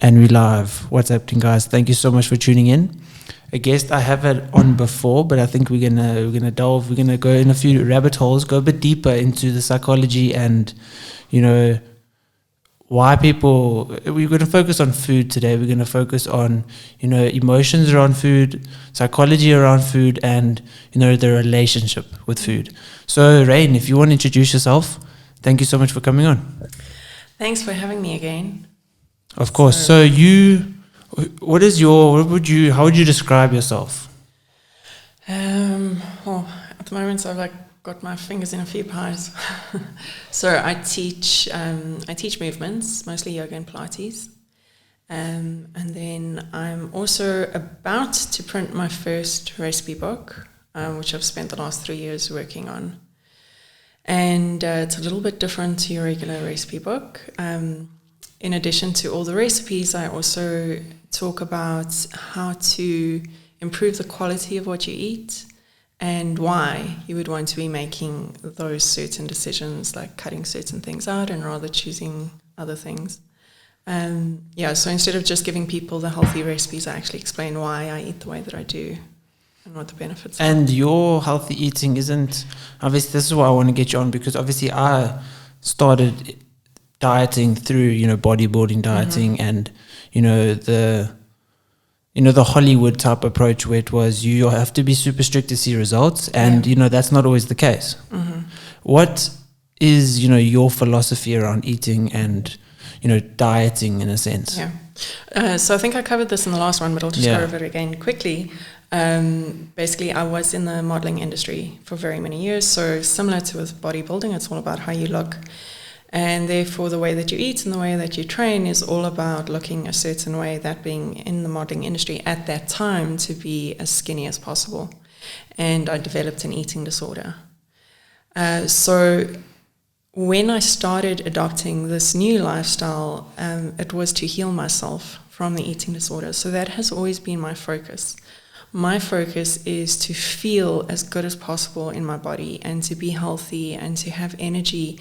And we live. What's happening, guys? Thank you so much for tuning in. A guest I have had on before, but I think we're gonna go in a few rabbit holes, go a bit deeper into the psychology and, why people. We're gonna focus on food today. We're gonna focus on, emotions around food, psychology around food, and the relationship with food. So, Rain, if you want to introduce yourself, thank you so much for coming on. Thanks for having me again. Of course. So how would you describe yourself? Well, at the moment I've got my fingers in a few pies. So I teach movements, mostly yoga and Pilates. And then I'm also about to print my first recipe book, which I've spent the last 3 years working on. And it's a little bit different to your regular recipe book. In addition to all the recipes, I also talk about how to improve the quality of what you eat and why you would want to be making those certain decisions, like cutting certain things out and rather choosing other things. So instead of just giving people the healthy recipes, I actually explain why I eat the way that I do and what the benefits are. And your healthy eating isn't, obviously this is why I want to get you on, because obviously I started dieting through, bodybuilding dieting and, the Hollywood type approach where it was you have to be super strict to see results and, that's not always the case. Mm-hmm. What is, your philosophy around eating and, dieting in a sense? Yeah. So I think I covered this in the last one, but I'll just go over it again quickly. Basically, I was in the modeling industry for very many years. So similar to with bodybuilding, it's all about how you look. And therefore, the way that you eat and the way that you train is all about looking a certain way, that being in the modeling industry at that time to be as skinny as possible. And I developed an eating disorder. So when I started adopting this new lifestyle, it was to heal myself from the eating disorder. So that has always been my focus. My focus is to feel as good as possible in my body and to be healthy and to have energy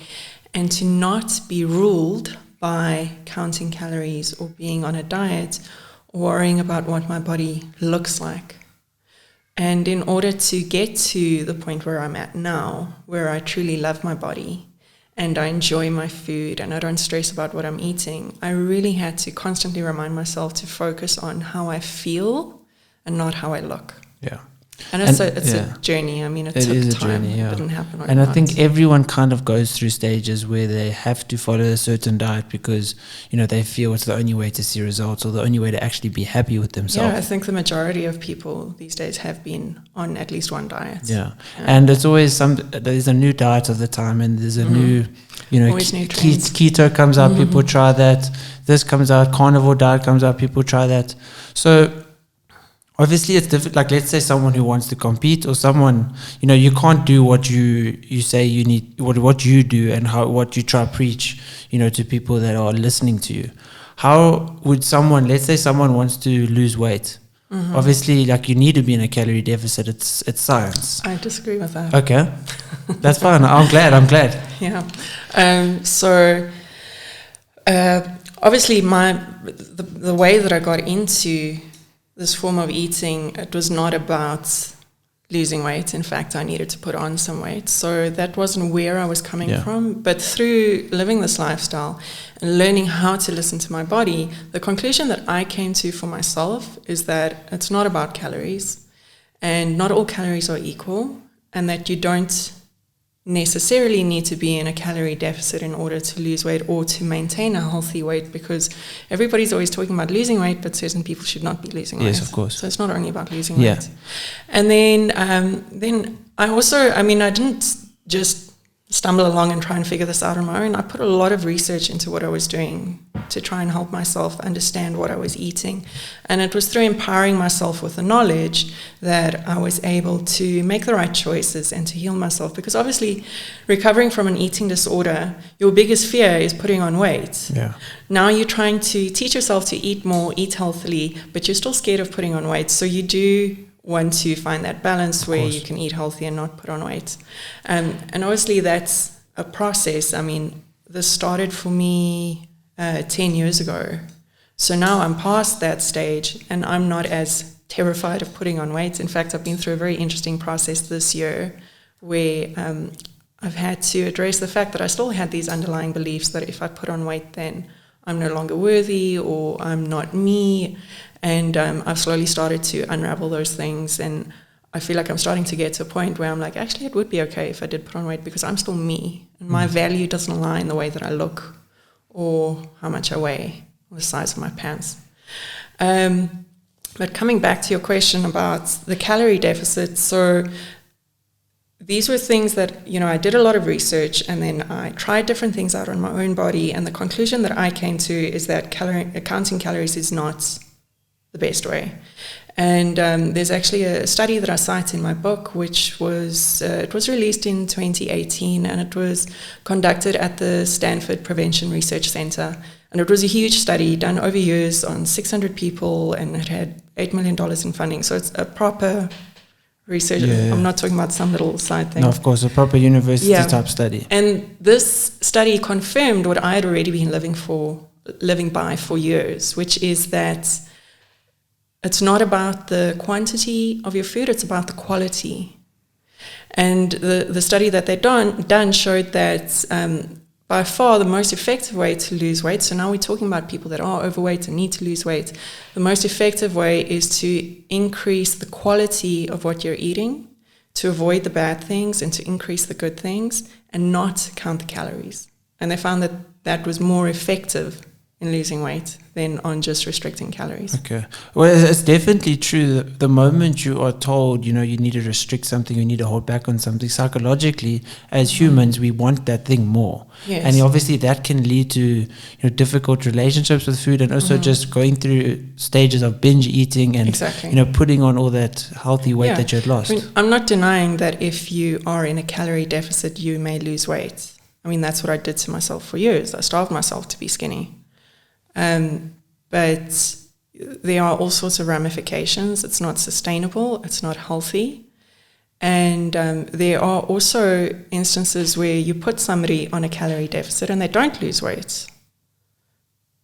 and to not be ruled by counting calories or being on a diet or worrying about what my body looks like. And in order to get to the point where I'm at now, where I truly love my body and I enjoy my food and I don't stress about what I'm eating, I really had to constantly remind myself to focus on how I feel and not how I look. Yeah. And it's a journey. I mean, it took time. Journey, It didn't happen overnight. And I think everyone kind of goes through stages where they have to follow a certain diet because, they feel it's the only way to see results or the only way to actually be happy with themselves. Yeah, I think the majority of people these days have been on at least one diet. Yeah. And it's always there's a new diet of the time and there's a new, keto comes out, people try that. This comes out, carnivore diet comes out, people try that. So obviously, it's different. Like, let's say someone who wants to compete or someone, you can't do what you say you need, what you do and what you try to preach, to people that are listening to you. How would let's say someone wants to lose weight. Mm-hmm. Obviously, you need to be in a calorie deficit. It's science. I disagree with that. Okay. That's fine. I'm glad. Yeah. Obviously the way that I got into this form of eating, it was not about losing weight. In fact, I needed to put on some weight. So that wasn't where I was coming from. But through living this lifestyle and learning how to listen to my body, the conclusion that I came to for myself is that it's not about calories and not all calories are equal and that you don't necessarily need to be in a calorie deficit in order to lose weight or to maintain a healthy weight, because everybody's always talking about losing weight, but certain people should not be losing weight. Yes, of course. So it's not only about losing weight. And then I also, I didn't just stumble along and try and figure this out on my own. I put a lot of research into what I was doing to try and help myself understand what I was eating. And it was through empowering myself with the knowledge that I was able to make the right choices and to heal myself. Because obviously, recovering from an eating disorder, your biggest fear is putting on weight. Yeah. Now you're trying to teach yourself to eat more, eat healthily, but you're still scared of putting on weight. So you do want to find that balance where you can eat healthy and not put on weight. And obviously that's a process. I mean, this started for me 10 years ago. So now I'm past that stage, and I'm not as terrified of putting on weight. In fact, I've been through a very interesting process this year where I've had to address the fact that I still had these underlying beliefs that if I put on weight, then I'm no longer worthy or I'm not me. And I've slowly started to unravel those things. And I feel like I'm starting to get to a point where I'm like, actually, it would be okay if I did put on weight because I'm still me. And my value doesn't lie in the way that I look or how much I weigh or the size of my pants. But coming back to your question about the calorie deficit, so these were things that, I did a lot of research and then I tried different things out on my own body. And the conclusion that I came to is that counting calories is not the best way. And there's actually a study that I cite in my book, which was it was released in 2018, and it was conducted at the Stanford Prevention Research Center. And it was a huge study done over years on 600 people, and it had $8 million in funding. So it's a proper research. Yeah. I'm not talking about some little side thing. No, of course, a proper university type study. And this study confirmed what I had already been living by for years, which is that it's not about the quantity of your food, it's about the quality. And the study that they'd done showed that by far the most effective way to lose weight, so now we're talking about people that are overweight and need to lose weight, the most effective way is to increase the quality of what you're eating, to avoid the bad things and to increase the good things, and not count the calories. And they found that that was more effective in losing weight than on just restricting calories. Okay. Well, it's definitely true that the moment you are told, you need to restrict something, you need to hold back on something, psychologically, as humans, we want that thing more. Yes. And obviously that can lead to difficult relationships with food, and also just going through stages of binge eating and putting on all that healthy weight that you had lost. I'm not denying that if you are in a calorie deficit, you may lose weight. That's what I did to myself for years. I starved myself to be skinny. But there are all sorts of ramifications. It's not sustainable. It's not healthy. And there are also instances where you put somebody on a calorie deficit and they don't lose weight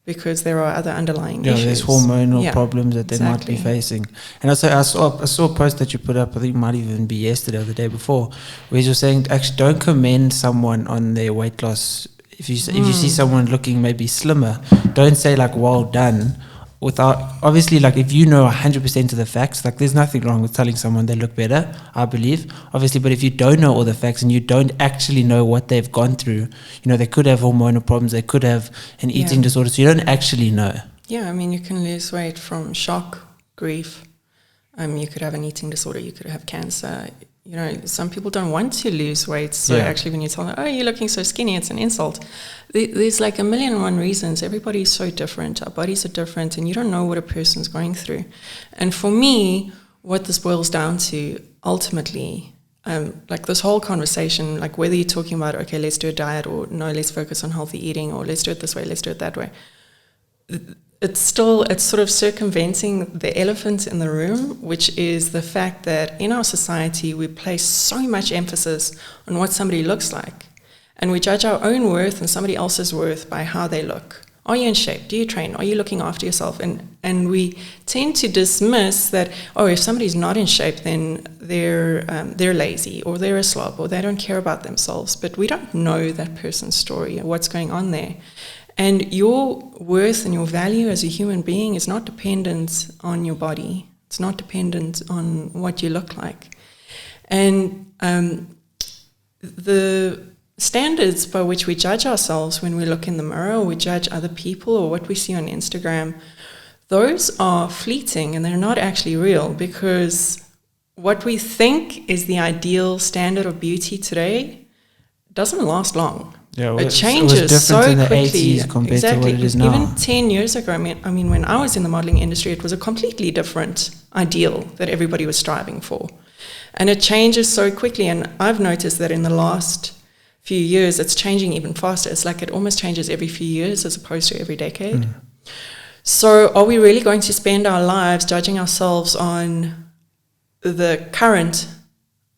because there are other underlying issues. There's hormonal problems that they might be facing. And also, I saw a post that you put up, I think it might even be yesterday or the day before, where you're saying, actually, don't commend someone on their weight loss. If you see someone looking maybe slimmer, don't say well done, without obviously if you know 100% of the facts, there's nothing wrong with telling someone they look better, I believe, obviously. But if you don't know all the facts and you don't actually know what they've gone through, they could have hormonal problems, they could have an eating disorder, so you don't actually know. Yeah, you can lose weight from shock, grief. You could have an eating disorder, you could have cancer. Some people don't want to lose weight. So actually when you tell them, you're looking so skinny, it's an insult. There's a million and one reasons. Everybody's so different. Our bodies are different, and you don't know what a person's going through. And for me, what this boils down to ultimately, this whole conversation, whether you're talking about, okay, let's do a diet, or no, let's focus on healthy eating, or let's do it this way, let's do it that way. It's sort of circumventing the elephant in the room, which is the fact that in our society we place so much emphasis on what somebody looks like, and we judge our own worth and somebody else's worth by how they look. Are you in shape? Do you train? Are you looking after yourself? And we tend to dismiss that, if somebody's not in shape, then they're lazy, or they're a slob, or they don't care about themselves. But we don't know that person's story or what's going on there. And your worth and your value as a human being is not dependent on your body. It's not dependent on what you look like. And the standards by which we judge ourselves when we look in the mirror, or we judge other people, or what we see on Instagram, those are fleeting and they're not actually real, because what we think is the ideal standard of beauty today doesn't last long. Yeah, it changes so in the quickly. 80s compared to what it is now. Even 10 years ago, when I was in the modeling industry, it was a completely different ideal that everybody was striving for. And it changes so quickly. And I've noticed that in the last few years, it's changing even faster. It's it almost changes every few years as opposed to every decade. So are we really going to spend our lives judging ourselves on the current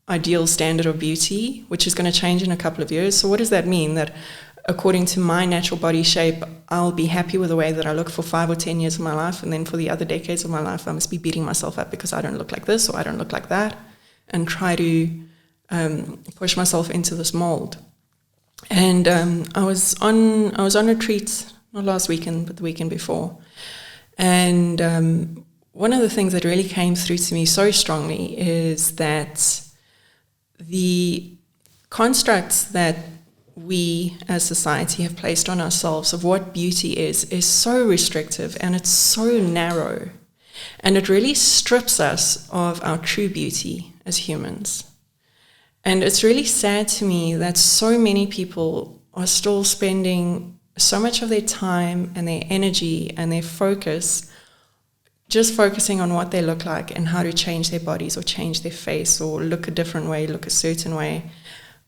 ideal standard of beauty, which is going to change in a couple of years? So what does that mean? That according to my natural body shape, I'll be happy with the way that I look for 5 or 10 years of my life. And then for the other decades of my life, I must be beating myself up because I don't look like this or I don't look like that, and try to push myself into this mold. And I was on retreat, not last weekend, but the weekend before. And one of the things that really came through to me so strongly is that the constructs that we as society have placed on ourselves of what beauty is so restrictive, and it's so narrow, and it really strips us of our true beauty as humans. And it's really sad to me that so many people are still spending so much of their time and their energy and their focus just focusing on what they look like and how to change their bodies or change their face or look a different way, look a certain way,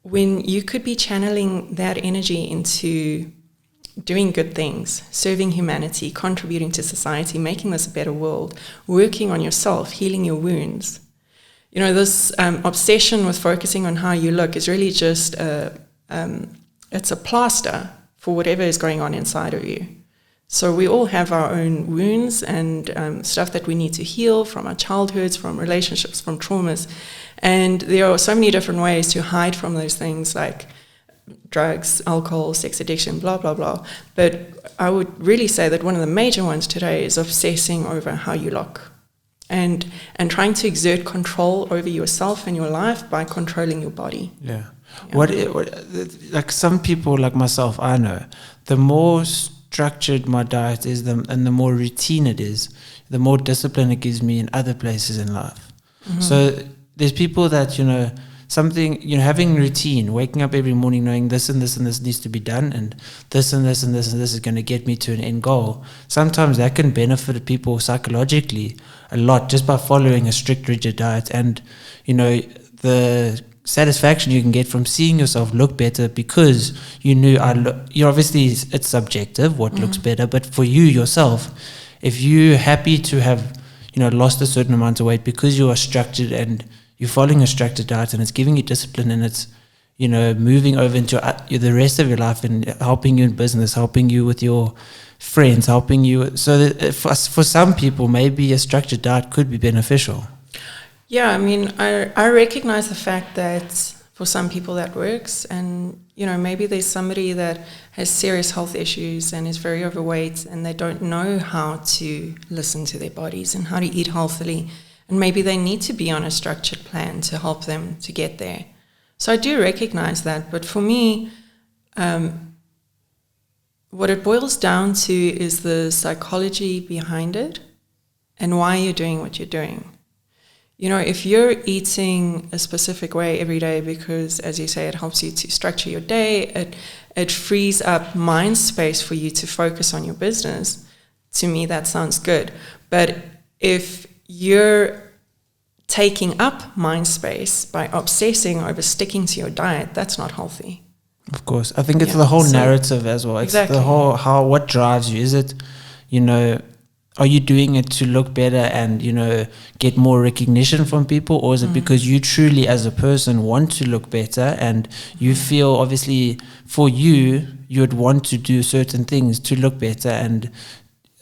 when you could be channeling that energy into doing good things, serving humanity, contributing to society, making this a better world, working on yourself, healing your wounds. You know, this obsession with focusing on how you look is really just it's a plaster for whatever is going on inside of you. So we all have our own wounds and stuff that we need to heal from our childhoods, from relationships, from traumas. And there are so many different ways to hide from those things, like drugs, alcohol, sex addiction, blah, blah, blah. But I would really say that one of the major ones today is obsessing over how you look and trying to exert control over yourself and your life by controlling your body. Yeah. What like some people like myself, I know, the more structured my diet is, and the more routine it is, the more discipline it gives me in other places in life. Mm-hmm. So there's people that, having routine, waking up every morning knowing this and this and this needs to be done, and this and this and this and this is going to get me to an end goal. Sometimes that can benefit people psychologically a lot just by following a strict, rigid diet. And, the satisfaction you can get from seeing yourself look better because you knew obviously it's subjective what looks better, but for you yourself, if you're happy to have, lost a certain amount of weight because you are structured and you're following a structured diet and it's giving you discipline and it's, moving over into the rest of your life and helping you in business, helping you with your friends, helping you. So that for some people, maybe a structured diet could be beneficial. Yeah, I mean, I recognize the fact that for some people that works, and, maybe there's somebody that has serious health issues and is very overweight and they don't know how to listen to their bodies and how to eat healthily. And maybe they need to be on a structured plan to help them to get there. So I do recognize that. But for me, what it boils down to is the psychology behind it and why you're doing what you're doing. If you're eating a specific way every day because, as you say, it helps you to structure your day, it frees up mind space for you to focus on your business, to me that sounds good. But if you're taking up mind space by obsessing over sticking to your diet, that's not healthy. Of course. I think it's the whole narrative as well. It's exactly. The whole, what drives you. Is it, are you doing it to look better and, get more recognition from people? Or is it because you truly as a person want to look better and you feel obviously for you would want to do certain things to look better? And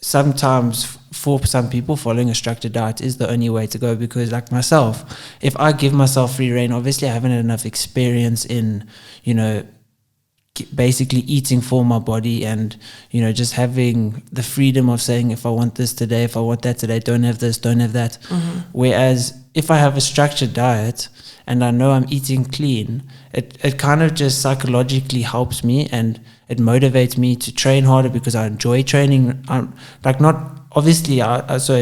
sometimes for some people following a structured diet is the only way to go, because like myself, if I give myself free rein, obviously I haven't had enough experience in, basically eating for my body and, just having the freedom of saying, if I want this today, if I want that today, don't have this, don't have that. Whereas if I have a structured diet and I know I'm eating clean, it kind of just psychologically helps me and it motivates me to train harder because I enjoy training. Let's say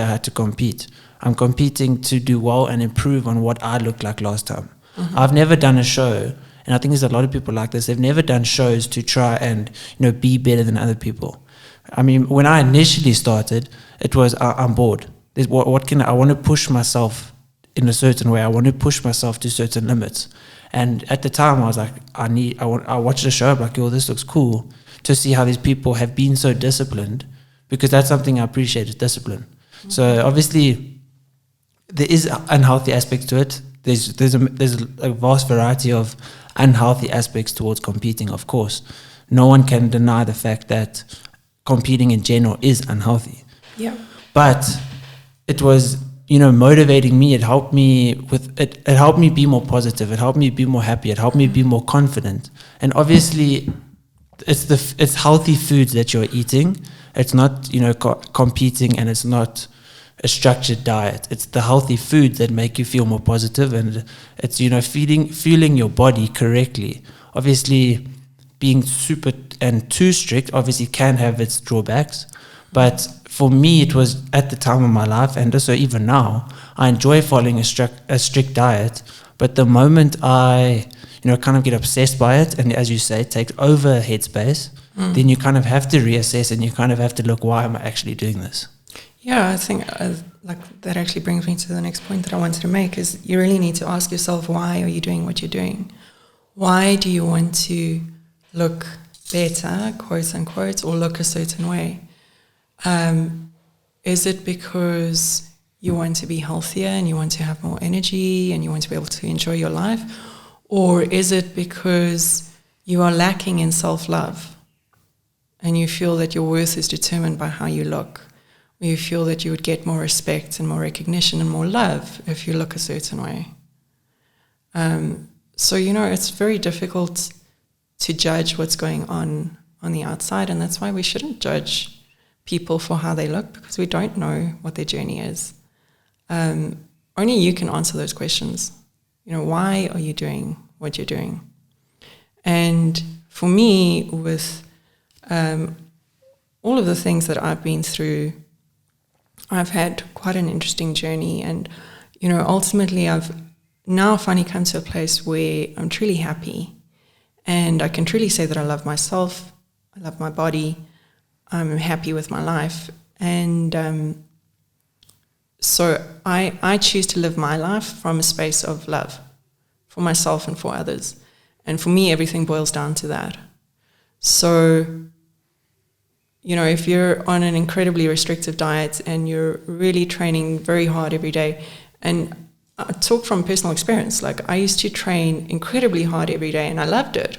I had to compete, I'm competing to do well and improve on what I looked like last time. I've never done a show. And I think there's a lot of people like this. They've never done shows to try and, be better than other people. I mean, when I initially started, it was, I'm bored. I want to push myself in a certain way. I want to push myself to certain limits. And at the time I was like, I watched the show, I'm like, this looks cool, to see how these people have been so disciplined, because that's something I appreciate, is discipline. So obviously there is unhealthy aspects to it. There's a vast variety of unhealthy aspects towards competing, of course, no one can deny the fact that competing in general is unhealthy. Yeah. But it was, motivating me. It helped me it helped me be more positive. It helped me be more happy. It helped me be more confident. And obviously, it's healthy foods that you're eating. It's not, competing, and it's not a structured diet. It's the healthy foods that make you feel more positive, and it's, fueling your body correctly. Obviously, being super and too strict obviously can have its drawbacks. But for me, it was at the time of my life, and also even now, I enjoy following a strict diet. But the moment I, kind of get obsessed by it, and as you say, it takes over headspace, then you kind of have to reassess, and you kind of have to look, why am I actually doing this? Yeah, I think that actually brings me to the next point that I wanted to make, is you really need to ask yourself, why are you doing what you're doing? Why do you want to look better, quote unquote, or look a certain way? Is it because you want to be healthier and you want to have more energy and you want to be able to enjoy your life? Or is it because you are lacking in self-love and you feel that your worth is determined by how you look? Or you feel that you would get more respect and more recognition and more love if you look a certain way? So, it's very difficult to judge what's going on the outside, and that's why we shouldn't judge people for how they look, because we don't know what their journey is. Only you can answer those questions. Why are you doing what you're doing? And for me, with all of the things that I've been through, I've had quite an interesting journey, and ultimately I've now finally come to a place where I'm truly happy, and I can truly say that I love myself, I love my body, I'm happy with my life, and so I choose to live my life from a space of love for myself and for others. And for me, everything boils down to that. So, if you're on an incredibly restrictive diet and you're really training very hard every day, and I talk from personal experience, like I used to train incredibly hard every day and I loved it.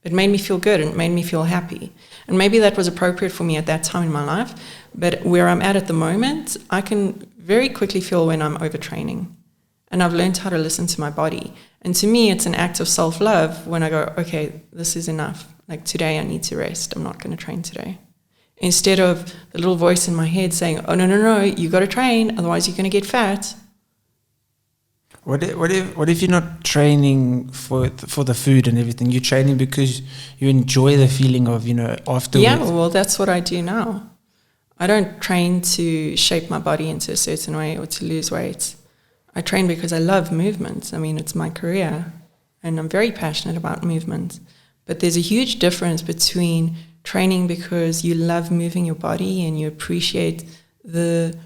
It made me feel good and it made me feel happy. And maybe that was appropriate for me at that time in my life, but where I'm at the moment, I can very quickly feel when I'm overtraining. And I've learned how to listen to my body. And to me, it's an act of self-love when I go, okay, this is enough. Like today I need to rest. I'm not going to train today. Instead of the little voice in my head saying, oh, no, you got to train, otherwise you're going to get fat. What if you're not training for the food and everything? You're training because you enjoy the feeling of, afterwards. Yeah, well, that's what I do now. I don't train to shape my body into a certain way or to lose weight. I train because I love movement. I mean, it's my career, and I'm very passionate about movement. But there's a huge difference between training because you love moving your body and you appreciate the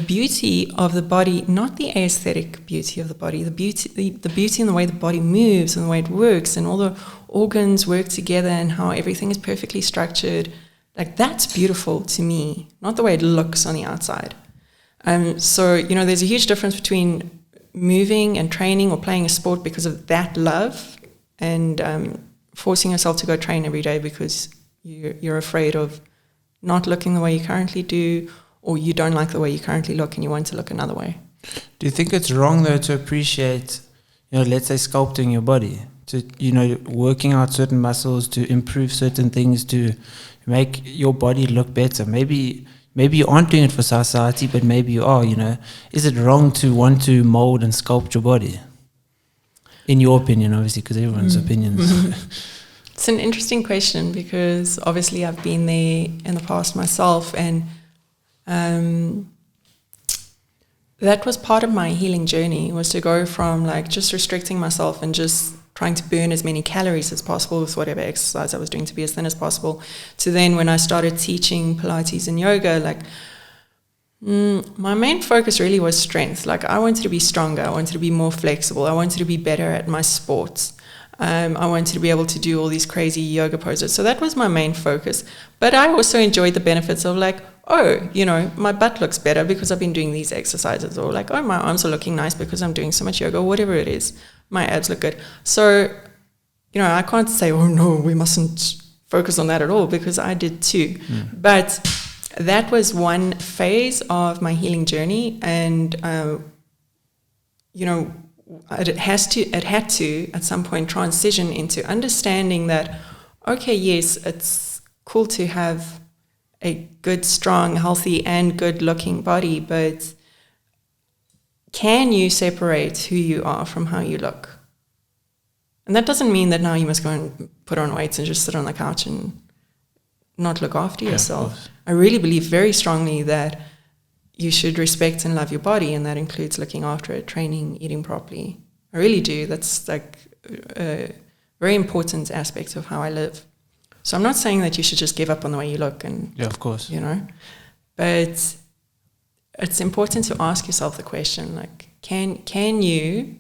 beauty of the body, not the aesthetic beauty of the body, the beauty in the way the body moves and the way it works and all the organs work together and how everything is perfectly structured. Like, that's beautiful to me, not the way it looks on the outside. So, there's a huge difference between moving and training or playing a sport because of that love and forcing yourself to go train every day because you're afraid of not looking the way you currently do, or you don't like the way you currently look and you want to look another way. Do you think it's wrong, though, to appreciate, let's say sculpting your body, to, working out certain muscles, to improve certain things, to make your body look better? Maybe you aren't doing it for society, but maybe you are, Is it wrong to want to mold and sculpt your body? In your opinion, obviously, because everyone's opinions. It's an interesting question because obviously I've been there in the past myself, and that was part of my healing journey, was to go from like just restricting myself and just trying to burn as many calories as possible with whatever exercise I was doing to be as thin as possible, to then when I started teaching Pilates and yoga, like my main focus really was strength. Like I wanted to be stronger, I wanted to be more flexible, I wanted to be better at my sports. I wanted to be able to do all these crazy yoga poses. So that was my main focus. But I also enjoyed the benefits of like, oh, my butt looks better because I've been doing these exercises, or like, oh, my arms are looking nice because I'm doing so much yoga, or whatever it is. My abs look good. So, I can't say, oh no, we mustn't focus on that at all, because I did too. But that was one phase of my healing journey, and it had to at some point transition into understanding that, okay, yes, it's cool to have a good, strong, healthy, and good-looking body, but can you separate who you are from how you look? And that doesn't mean that now you must go and put on weights and just sit on the couch and not look after yourself. I really believe very strongly that you should respect and love your body, and that includes looking after it, training, eating properly. I really do. That's like a very important aspect of how I live. So I'm not saying that you should just give up on the way you look, and of course, but it's important to ask yourself the question, like, can you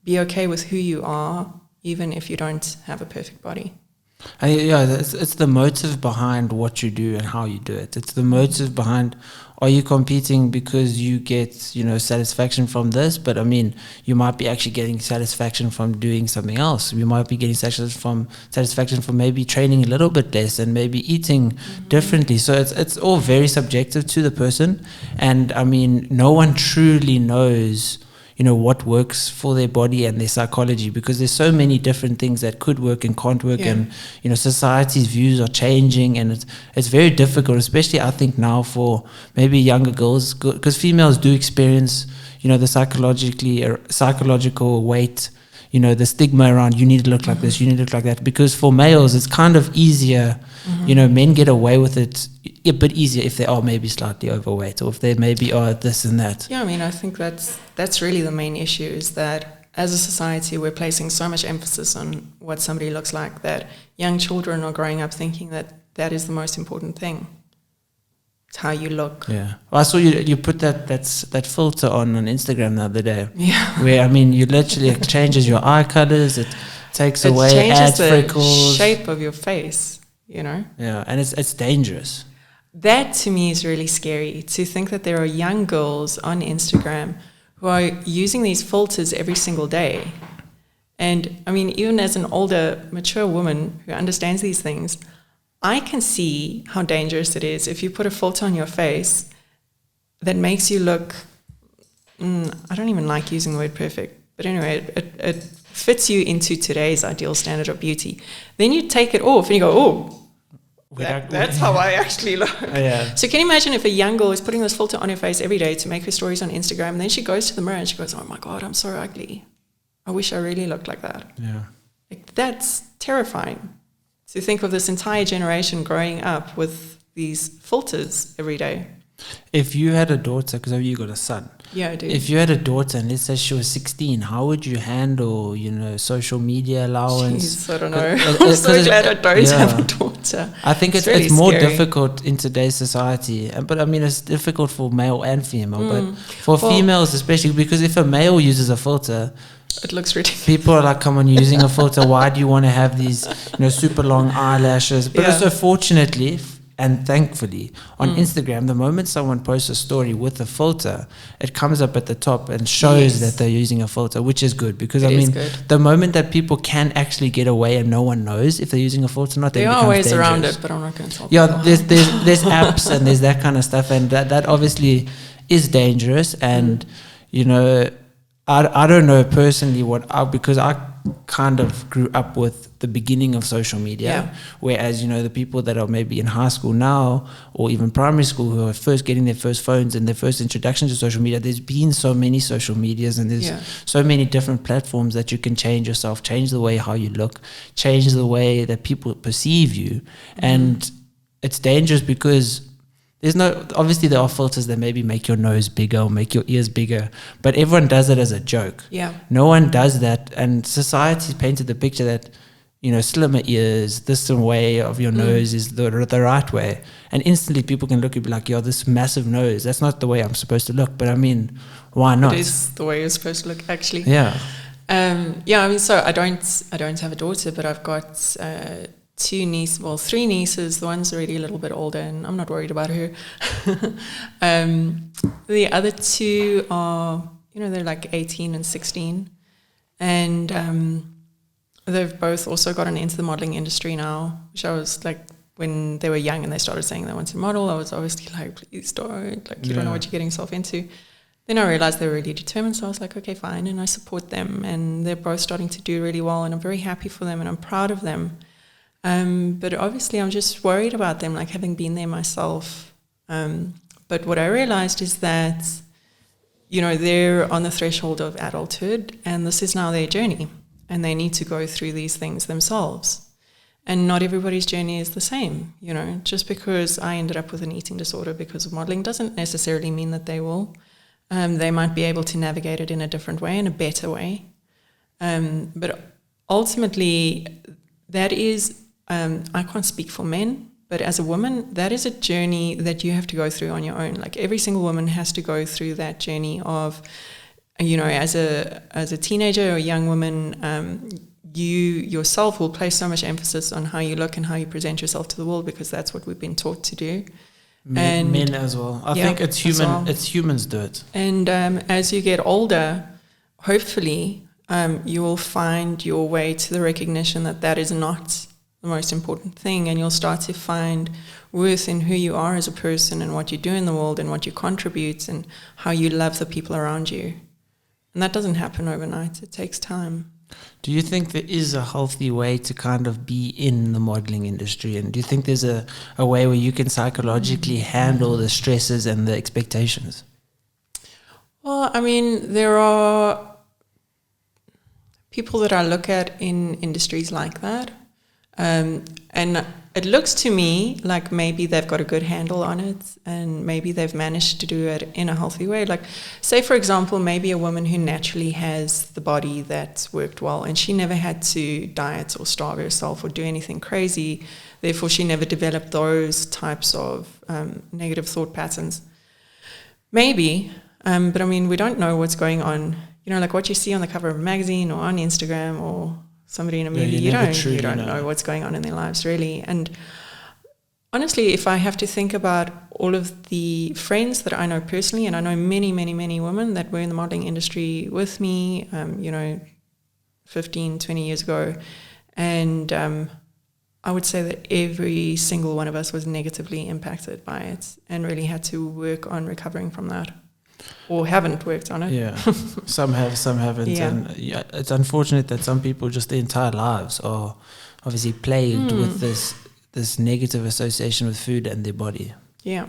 be okay with who you are, even if you don't have a perfect body? It's the motive behind what you do and how you do it. It's the motive behind, are you competing because you get, satisfaction from this? But I mean, you might be actually getting satisfaction from doing something else. You might be getting satisfaction from maybe training a little bit less and maybe eating differently. So it's all very subjective to the person. And I mean, no one truly knows what works for their body and their psychology, because there's so many different things that could work and can't work. And society's views are changing, and it's very difficult, especially I think now for maybe younger girls, because females do experience the psychological weight, the stigma around, you need to look like this, you need to look like that, because for males it's kind of easier. Men get away with it a bit easier if they are maybe slightly overweight, or if they maybe are this and that. Yeah, I mean, I think that's really the main issue, is that as a society we're placing so much emphasis on what somebody looks like, that young children are growing up thinking that is the most important thing. It's how you look. Yeah. Well, I saw you put that filter on Instagram the other day. Yeah. Where, I mean, you literally, it changes your eye colors, it takes away, adds freckles. It changes the shape of your face, Yeah, and it's dangerous. That to me is really scary, to think that there are young girls on Instagram who are using these filters every single day. And I mean, even as an older, mature woman who understands these things, I can see how dangerous it is if you put a filter on your face that makes you look, I don't even like using the word perfect, but anyway, it fits you into today's ideal standard of beauty. Then you take it off and you go, that's how I actually look. Yeah. So can you imagine if a young girl is putting this filter on her face every day to make her stories on Instagram, and then she goes to the mirror and she goes, oh my God, I'm so ugly. I wish I really looked like that. Yeah. Like, that's terrifying, to think of this entire generation growing up with these filters every day. If you had a daughter, because you got a son. Yeah, I do. If you had a daughter, and let's say she was 16, how would you handle, social media allowance? Jeez, I don't know. I'm so glad I don't have a daughter. I think it's really more scary. difficult in today's society. But I mean, it's difficult for male and female. But for females especially, because if a male uses a filter, it looks ridiculous. People are like, come on, you're using a filter. Why do you want to have these, super long eyelashes? But also, fortunately and thankfully, on Instagram, the moment someone posts a story with a filter, it comes up at the top and shows that they're using a filter, which is good. Because, the moment that people can actually get away and no one knows if they're using a filter or not, there are ways around it, but I'm not going to talk about it. There's apps and there's that kind of stuff, and that obviously is dangerous. And, I don't know personally because I kind of grew up with the beginning of social media, whereas the people that are maybe in high school now or even primary school who are first getting their first phones and their first introduction to social media, there's been so many social medias and there's so many different platforms that you can change yourself, change the way how you look, change the way that people perceive you. And it's dangerous because obviously there are filters that maybe make your nose bigger or make your ears bigger, but everyone does it as a joke. Yeah. No one does that, and society's painted the picture that, slimmer ears, this way of your nose is the right way. And instantly people can look and be like, this massive nose, that's not the way I'm supposed to look. But I mean, why not? It is the way you're supposed to look, actually. Yeah. So I don't have a daughter, but I've got three nieces. The one's already a little bit older, and I'm not worried about her. The other two are, they're like 18 and 16. And they've both also gotten into the modeling industry now, which I was like, when they were young and they started saying they wanted to model, I was obviously like, please don't, like, you don't know what you're getting yourself into. Then I realized they were really determined, so I was like, okay, fine, and I support them, and they're both starting to do really well, and I'm very happy for them, and I'm proud of them. But obviously I'm just worried about them, like having been there myself. But what I realized is that, you know, they're on the threshold of adulthood, and this is now their journey, and they need to go through these things themselves. And not everybody's journey is the same, you know. Just because I ended up with an eating disorder because of modeling doesn't necessarily mean that they will. They might be able to navigate it in a different way, in a better way. But ultimately, that is, I can't speak for men, but as a woman, that is a journey that you have to go through on your own. Like every single woman has to go through that journey of, you know, as a teenager or a young woman, you yourself will place so much emphasis on how you look and how you present yourself to the world, because that's what we've been taught to do. Men as well. I think it's human. Well. It's humans do it. And as you get older, hopefully you will find your way to the recognition that that is not the most important thing, and you'll start to find worth in who you are as a person and what you do in the world and what you contribute and how you love the people around you. And that doesn't happen overnight. It takes time. Do you think there is a healthy way to kind of be in the modeling industry? And do you think there's a way where you can psychologically handle the stresses and the expectations? Well, I mean, there are people that I look at in industries like that. And it looks to me like maybe they've got a good handle on it, and maybe they've managed to do it in a healthy way. Like, say, for example, maybe a woman who naturally has the body that's worked well, and she never had to diet or starve herself or do anything crazy. Therefore, she never developed those types of negative thought patterns. Maybe, but I mean, we don't know what's going on. You know, like what you see on the cover of a magazine or on Instagram or somebody in a movie, you don't know what's going on in their lives, really. And honestly, if I have to think about all of the friends that I know personally, and I know many, many, many women that were in the modeling industry with me, 15, 20 years ago, and I would say that every single one of us was negatively impacted by it and really had to work on recovering from that. Or haven't worked on it. Yeah, some have, some haven't. Yeah. And it's unfortunate that some people just their entire lives are obviously plagued with this negative association with food and their body. Yeah.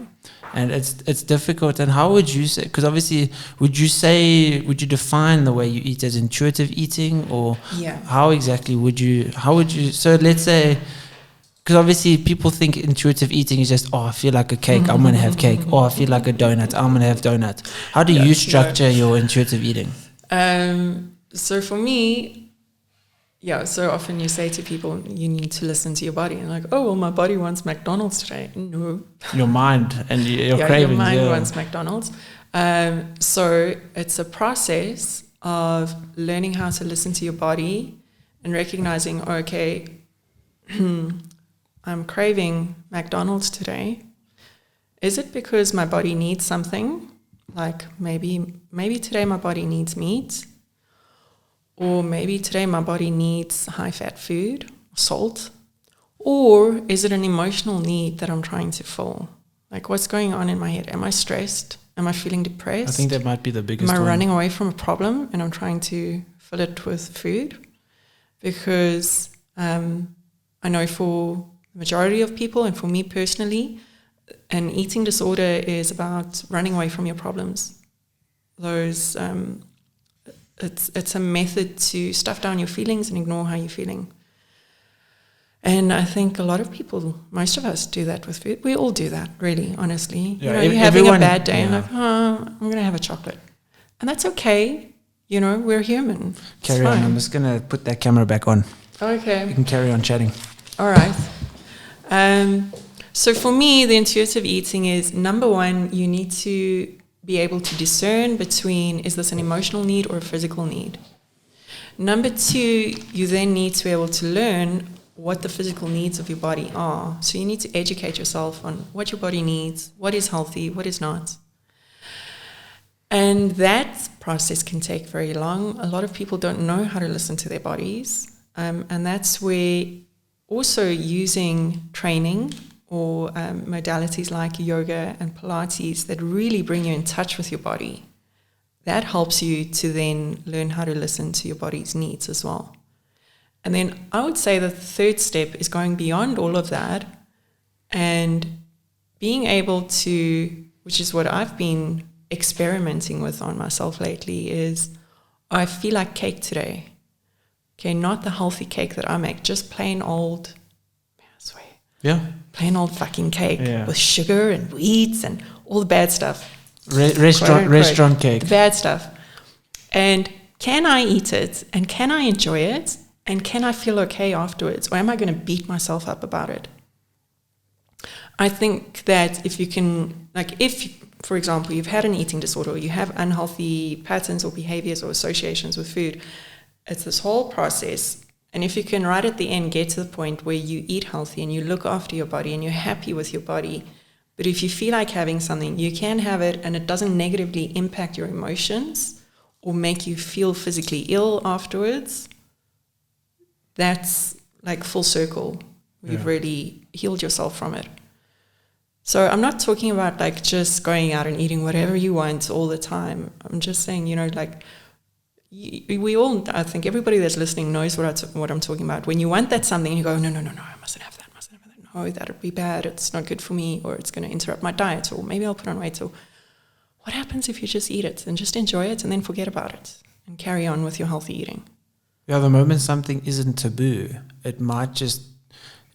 And it's difficult. And how would you say, because obviously, would you define the way you eat as intuitive eating, or how exactly would you, so let's say, because obviously people think intuitive eating is just, I feel like a cake, I'm going to have cake. Or I feel like a donut, I'm going to have donut. How do you structure your intuitive eating? So for me, so often you say to people, you need to listen to your body. And like, oh, well, my body wants McDonald's today. No. Your mind and your cravings. Your mind wants McDonald's. So it's a process of learning how to listen to your body and recognizing, okay, I'm craving McDonald's today. Is it because my body needs something? Like maybe today my body needs meat, or maybe today my body needs high-fat food, salt, or is it an emotional need that I'm trying to fill? Like, what's going on in my head? Am I stressed? Am I feeling depressed? I think that might be the biggest one. Am I running away from a problem and I'm trying to fill it with food? Because I know for the majority of people, and for me personally, an eating disorder is about running away from your problems. Those, it's a method to stuff down your feelings and ignore how you're feeling. And I think a lot of people, most of us, do that with food. We all do that, really, honestly. Yeah, you're having a bad day and like, I'm going to have a chocolate. And that's okay. You know, we're human. Carry on. I'm just going to put that camera back on. Okay. You can carry on chatting. All right. So for me, the intuitive eating is, number one, you need to be able to discern between, is this an emotional need or a physical need? Number two, you then need to be able to learn what the physical needs of your body are. So you need to educate yourself on what your body needs, what is healthy, what is not. And that process can take very long. A lot of people don't know how to listen to their bodies. And that's where also using training or modalities like yoga and Pilates that really bring you in touch with your body, that helps you to then learn how to listen to your body's needs as well. And then I would say the third step is going beyond all of that and being able to, which is what I've been experimenting with on myself lately, is I feel like cake today. Okay, not the healthy cake that I make, just plain old, I swear. Yeah. Plain old fucking cake with sugar and wheats and all the bad stuff. Restaurant cake. The bad stuff. And can I eat it? And can I enjoy it? And can I feel okay afterwards? Or am I going to beat myself up about it? I think that if you can, like if, for example, you've had an eating disorder or you have unhealthy patterns or behaviors or associations with food, it's this whole process. And if you can right at the end get to the point where you eat healthy and you look after your body and you're happy with your body, but if you feel like having something, you can have it and it doesn't negatively impact your emotions or make you feel physically ill afterwards, that's like full circle. You've really healed yourself from it. So I'm not talking about like just going out and eating whatever you want all the time. I'm just saying, you know, like we all, I think everybody that's listening knows what I'm talking about. When you want that something and you go, no, I mustn't have that. No, that'll be bad. It's not good for me, or it's going to interrupt my diet, or maybe I'll put on weight. Or what happens if you just eat it and just enjoy it and then forget about it and carry on with your healthy eating? Yeah, the moment something isn't taboo, it might just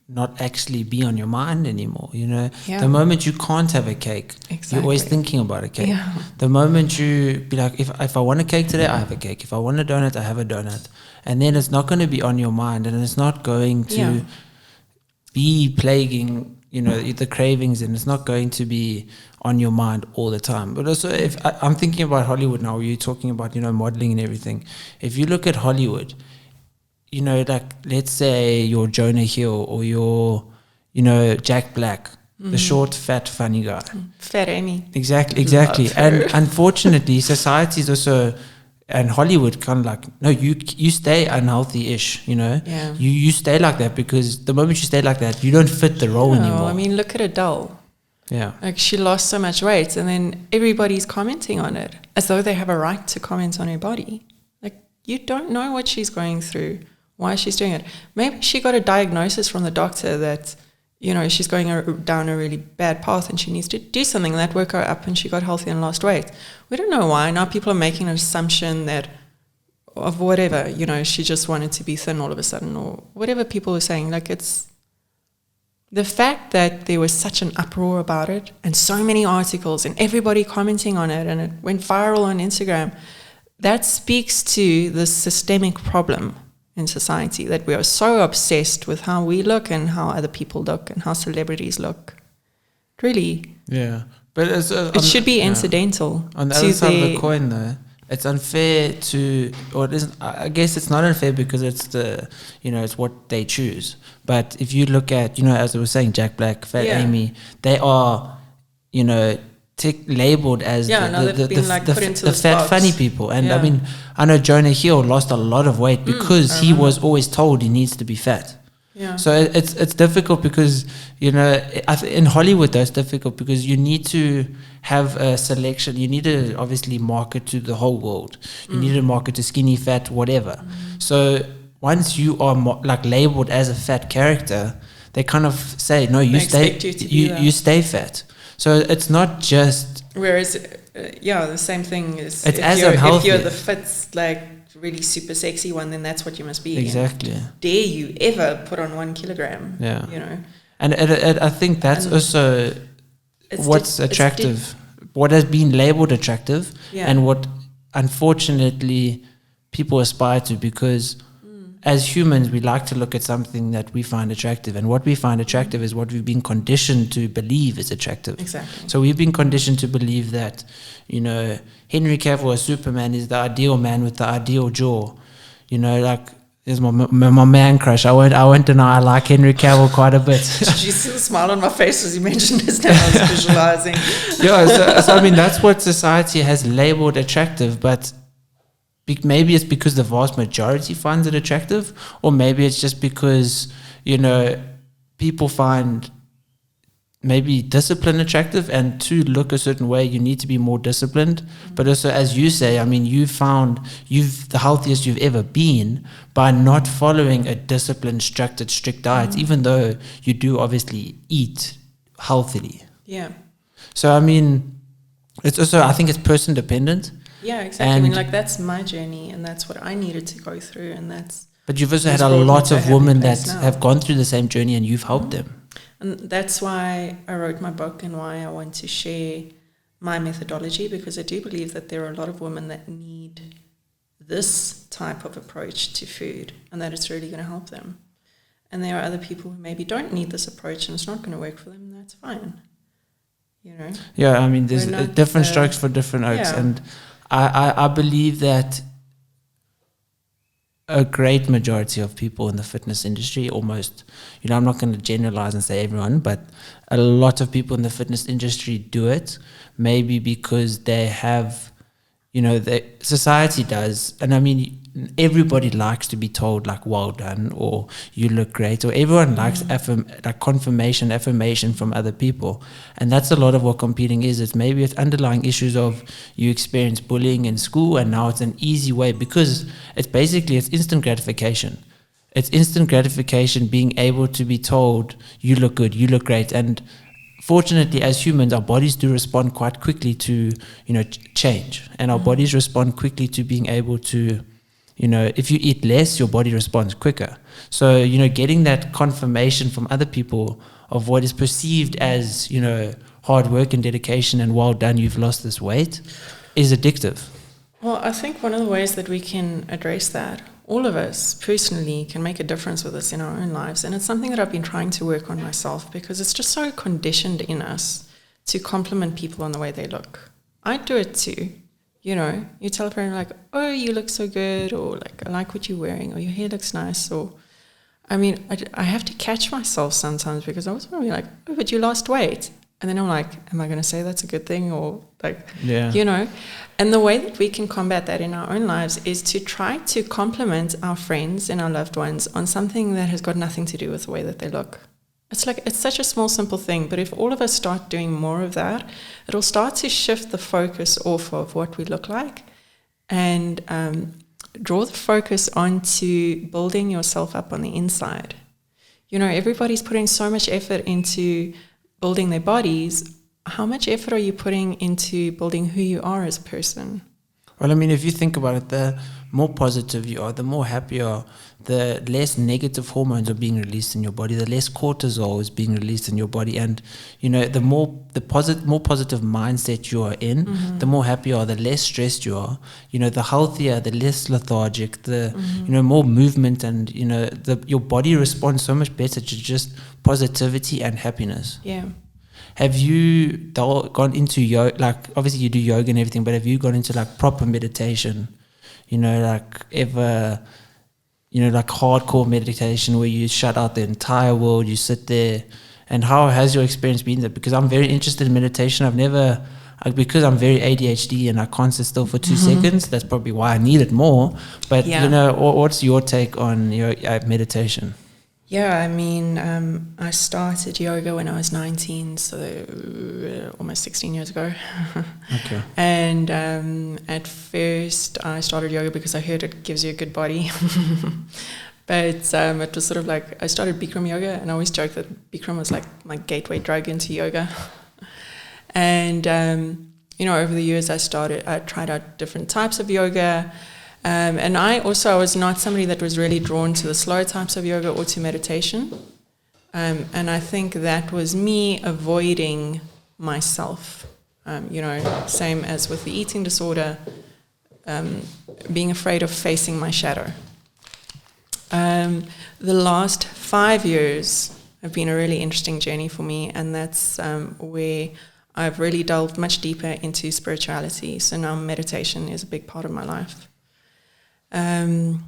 not actually be on your mind anymore, you know. The moment you can't have a cake, you're always thinking about a cake. The moment you be like, if I want a cake today, I have a cake. If I want a donut, I have a donut. And then it's not going to be on your mind, and it's not going to be plaguing, you know, the cravings, and it's not going to be on your mind all the time. But also, if I'm thinking about Hollywood now, you're talking about, you know, modeling and everything. If you look at Hollywood, you know, like, let's say you're Jonah Hill or you're, you know, Jack Black, the short, fat, funny guy. Fat Amy. Exactly. And unfortunately, society's also, and Hollywood kind of like, no, you stay unhealthy-ish, you know. You stay like that because the moment you stay like that, you don't fit the role anymore. I mean, look at Adele. Like, she lost so much weight, and then everybody's commenting on it as though they have a right to comment on her body. Like, you don't know what she's going through, why she's doing it. Maybe she got a diagnosis from the doctor that, you know, she's going down a really bad path and she needs to do something that woke her up and she got healthy and lost weight. We don't know why. Now people are making an assumption that of whatever, you know, she just wanted to be thin all of a sudden, or whatever people are saying. Like, it's the fact that there was such an uproar about it and so many articles and everybody commenting on it and it went viral on Instagram, that speaks to the systemic problem in society, that we are so obsessed with how we look and how other people look and how celebrities look. Really. But it should be incidental. On the other side of the coin, though, it's unfair to, or it isn't, I guess it's not unfair because it's the, you know, it's what they choose. But if you look at, you know, as I was saying, Jack Black, Fat Amy, they are, you know, labeled as the fat funny people. And I mean, I know Jonah Hill lost a lot of weight because he was always told he needs to be fat. So it's difficult because, you know, in Hollywood though, it's difficult because you need to have a selection. You need to obviously market to the whole world. You need to market to skinny, fat, whatever. So once you are like labeled as a fat character, they kind of say, no, you stay fat. So it's not just... Whereas, the same thing is... It's as unhealthy. If you're the fit, like, really super sexy one, then that's what you must be. Exactly. And dare you ever put on 1 kilogram, you know? And I think that's also what's attractive. What has been labeled attractive and what, unfortunately, people aspire to, because... As humans, we like to look at something that we find attractive. And what we find attractive is what we've been conditioned to believe is attractive. Exactly. So we've been conditioned to believe that, you know, Henry Cavill as Superman is the ideal man with the ideal jaw. You know, like, there's my man crush. I won't deny I like Henry Cavill quite a bit. Did you see the smile on my face as you mentioned his name? I was visualizing. So I mean, that's what society has labeled attractive, but maybe it's because the vast majority finds it attractive, or maybe it's just because, people find maybe discipline attractive, and to look a certain way, you need to be more disciplined. But also, as you say, I mean, you've the healthiest you've ever been by not following a disciplined, strict diet, even though you do obviously eat healthily. Yeah. So, I mean, it's also, I think it's person dependent. Yeah, exactly. And I mean, that's my journey, and that's what I needed to go through, and that's... But you've also had a lot of women that have gone through the same journey, and you've helped them. And that's why I wrote my book and why I want to share my methodology, because I do believe that there are a lot of women that need this type of approach to food, and that it's really going to help them. And there are other people who maybe don't need this approach and it's not going to work for them, and that's fine. Yeah, I mean, there's different strokes for different oaks. Yeah. And I believe that a great majority of people in the fitness industry, almost, I'm not going to generalize and say everyone, but a lot of people in the fitness industry do it, maybe because they have, society does. And I mean, everybody likes to be told, like, well done, or you look great, or everyone likes confirmation, affirmation from other people. And that's a lot of what competing is. It's maybe it's underlying issues of you experience bullying in school, and now it's an easy way, because it's instant gratification. It's instant gratification, being able to be told you look good, you look great. And fortunately, as humans, our bodies do respond quite quickly to change, and our bodies respond quickly to being able to, if you eat less, your body responds quicker. So, getting that confirmation from other people of what is perceived as, hard work and dedication and well done, you've lost this weight, is addictive. Well, I think one of the ways that we can address that, all of us personally can make a difference with this in our own lives. And it's something that I've been trying to work on myself, because it's just so conditioned in us to compliment people on the way they look. I do it too. You tell a parent, like, oh, you look so good, or like, I like what you're wearing, or your hair looks nice, or, I mean, I have to catch myself sometimes, because I was really like, oh, but you lost weight. And then I'm like, am I going to say that's a good thing, or like, And the way that we can combat that in our own lives is to try to compliment our friends and our loved ones on something that has got nothing to do with the way that they look. It's such a small, simple thing, but if all of us start doing more of that, it'll start to shift the focus off of what we look like, and draw the focus onto building yourself up on the inside. Everybody's putting so much effort into building their bodies. How much effort are you putting into building who you are as a person? Well, I mean, if you think about it, the more positive you are, the more happy you are, the less negative hormones are being released in your body, the less cortisol is being released in your body. And, the more positive mindset you are in, the more happy you are, the less stressed you are, the healthier, the less lethargic, the, more movement, and, your body responds so much better to just positivity and happiness. Yeah. Have you gone into yoga? Like, obviously you do yoga and everything, but have you gone into like proper meditation? Like hardcore meditation where you shut out the entire world, you sit there. And how has your experience been there? Because I'm very interested in meditation. Because I'm very ADHD and I can't sit still for 2 seconds. That's probably why I need it more. But, what's your take on your meditation? Yeah, I mean, I started yoga when I was 19, so almost 16 years ago. Okay. And at first I started yoga because I heard it gives you a good body. But it was sort of like, I started Bikram yoga, and I always joke that Bikram was like my gateway drug into yoga. And, over the years I tried out different types of yoga. And I was not somebody that was really drawn to the slow types of yoga or to meditation. And I think that was me avoiding myself, same as with the eating disorder, being afraid of facing my shadow. The last 5 years have been a really interesting journey for me, and that's where I've really delved much deeper into spirituality. So now meditation is a big part of my life. I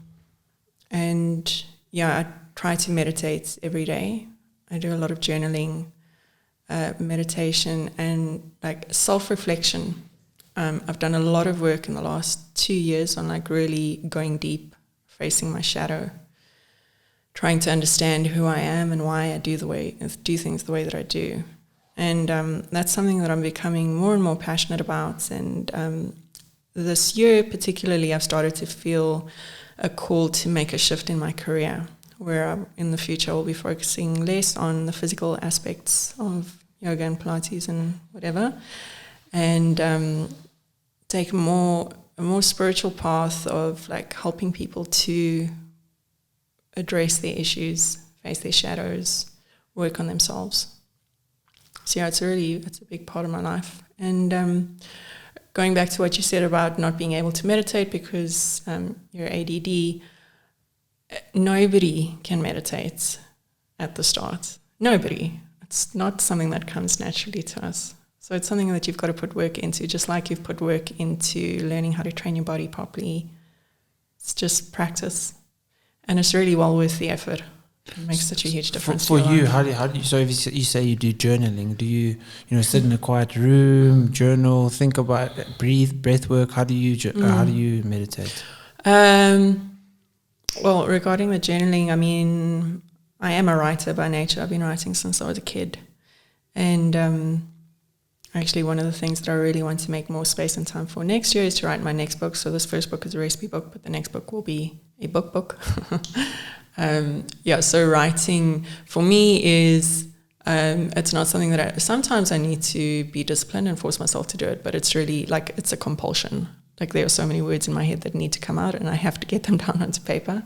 try to meditate every day. I do a lot of journaling, meditation, and like self-reflection I've done a lot of work in the last 2 years on like really going deep, facing my shadow, trying to understand who I am and why I do things the way that I do. And that's something that I'm becoming more and more passionate about. And this year particularly, I've started to feel a call to make a shift in my career, where in the future I'll be focusing less on the physical aspects of yoga and Pilates and whatever, and take a more spiritual path of like helping people to address their issues, face their shadows, work on themselves. So yeah, it's a big part of my life. And going back to what you said about not being able to meditate because you're ADD, nobody can meditate at the start. Nobody. It's not something that comes naturally to us. So it's something that you've got to put work into, just like you've put work into learning how to train your body properly. It's just practice. And it's really well worth the effort. It makes such a huge difference. For you, how do you, so if you say you do journaling, do you sit in a quiet room, journal, think about breath work? How do you meditate? Well, regarding the journaling, I mean, I am a writer by nature. I've been writing since I was a kid. And actually one of the things that I really want to make more space and time for next year is to write my next book. So this first book is a recipe book, but the next book will be a book. So writing for me is, it's not something that sometimes I need to be disciplined and force myself to do it, but it's really like, it's a compulsion. Like there are so many words in my head that need to come out and I have to get them down onto paper.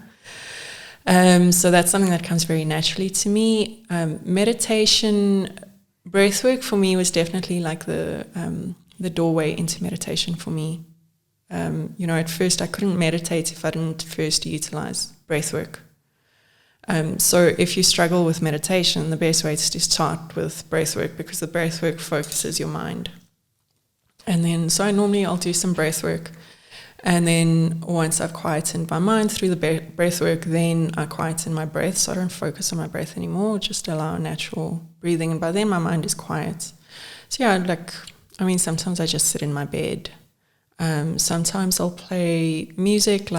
So that's something that comes very naturally to me. Meditation, breathwork for me was definitely like the doorway into meditation for me. At first I couldn't meditate if I didn't first utilize breathwork. So if you struggle with meditation, the best way is to start with breathwork because the breathwork focuses your mind. And then, so I'll do some breathwork. And then once I've quietened my mind through the breathwork, then I quieten my breath. So I don't focus on my breath anymore, just allow natural breathing. And by then my mind is quiet. So yeah, sometimes I just sit in my bed. Sometimes I'll play music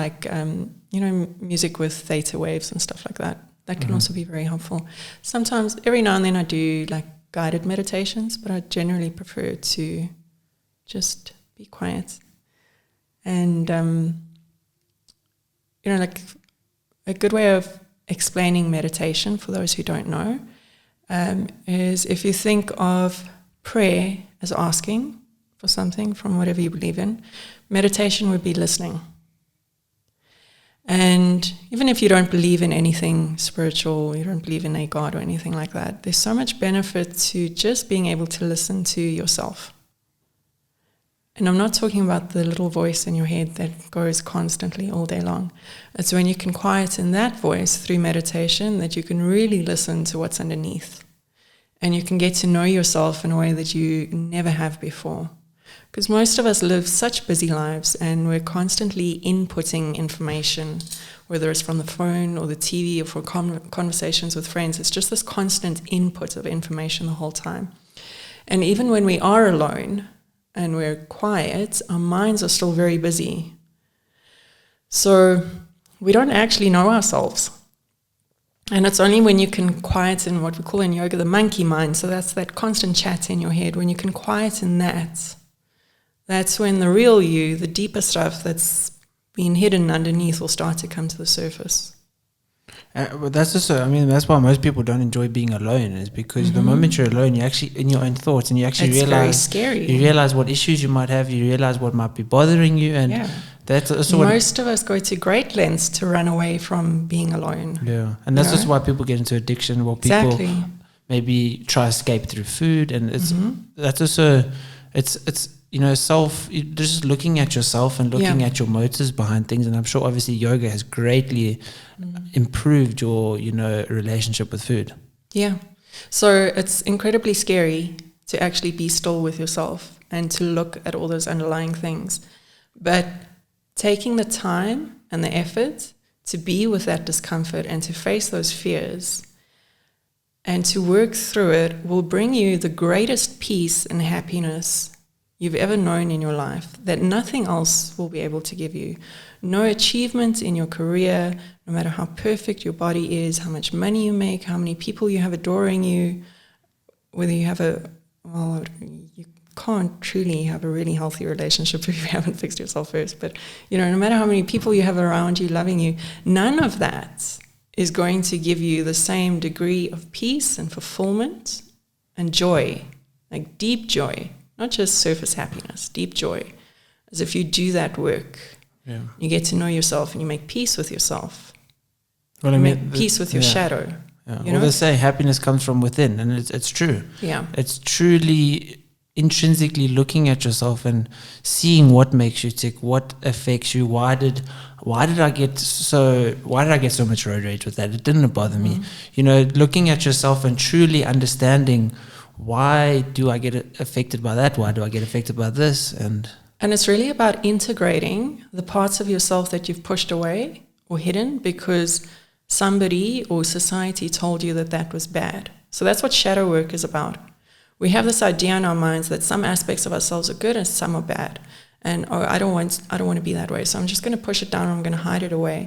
music with theta waves and stuff like that. That can also be very helpful. Sometimes, every now and then I do like guided meditations, but I generally prefer to just be quiet. And, a good way of explaining meditation for those who don't know is if you think of prayer as asking for something from whatever you believe in, meditation would be listening. And even if you don't believe in anything spiritual, you don't believe in a God or anything like that, there's so much benefit to just being able to listen to yourself. And I'm not talking about the little voice in your head that goes constantly all day long. It's when you can quieten that voice through meditation that you can really listen to what's underneath. And you can get to know yourself in a way that you never have before. Because most of us live such busy lives and we're constantly inputting information, whether it's from the phone or the TV or from conversations with friends. It's just this constant input of information the whole time. And even when we are alone and we're quiet, our minds are still very busy. So we don't actually know ourselves. And it's only when you can quieten what we call in yoga the monkey mind. So that's that constant chat in your head. When you can quieten that, that's when the real you, the deeper stuff that's been hidden underneath, will start to come to the surface. But that's also, that's why most people don't enjoy being alone, is because the moment you're alone, you're actually in your own thoughts and you actually realize, very scary. You realize what issues you might have, you realize what might be bothering you, and that's also most of us go to great lengths to run away from being alone. Yeah, and that's just why people get into addiction, or people maybe try to escape through food, and it's that's also it's just looking at yourself and looking at your motives behind things. And I'm sure obviously yoga has greatly improved your, relationship with food. Yeah. So it's incredibly scary to actually be still with yourself and to look at all those underlying things. But taking the time and the effort to be with that discomfort and to face those fears and to work through it will bring you the greatest peace and happiness you've ever known in your life that nothing else will be able to give you. No achievement in your career, no matter how perfect your body is, how much money you make, how many people you have adoring you, whether you have you can't truly have a really healthy relationship if you haven't fixed yourself first. But, no matter how many people you have around you loving you, none of that is going to give you the same degree of peace and fulfillment and joy, like deep joy, not just surface happiness, deep joy. As if you do that work, you get to know yourself and you make peace with yourself. Well, you make peace with your shadow. Yeah. Well, they say happiness comes from within, and it's true. Yeah. It's truly intrinsically looking at yourself and seeing what makes you tick, what affects you. Why did I get so much road rage with that? It didn't bother me. Looking at yourself and truly understanding, why do I get affected by that? Why do I get affected by this? And it's really about integrating the parts of yourself that you've pushed away or hidden because somebody or society told you that was bad. So that's what shadow work is about. We have this idea in our minds that some aspects of ourselves are good and some are bad. And I don't want to be that way. So I'm just going to push it down and I'm going to hide it away.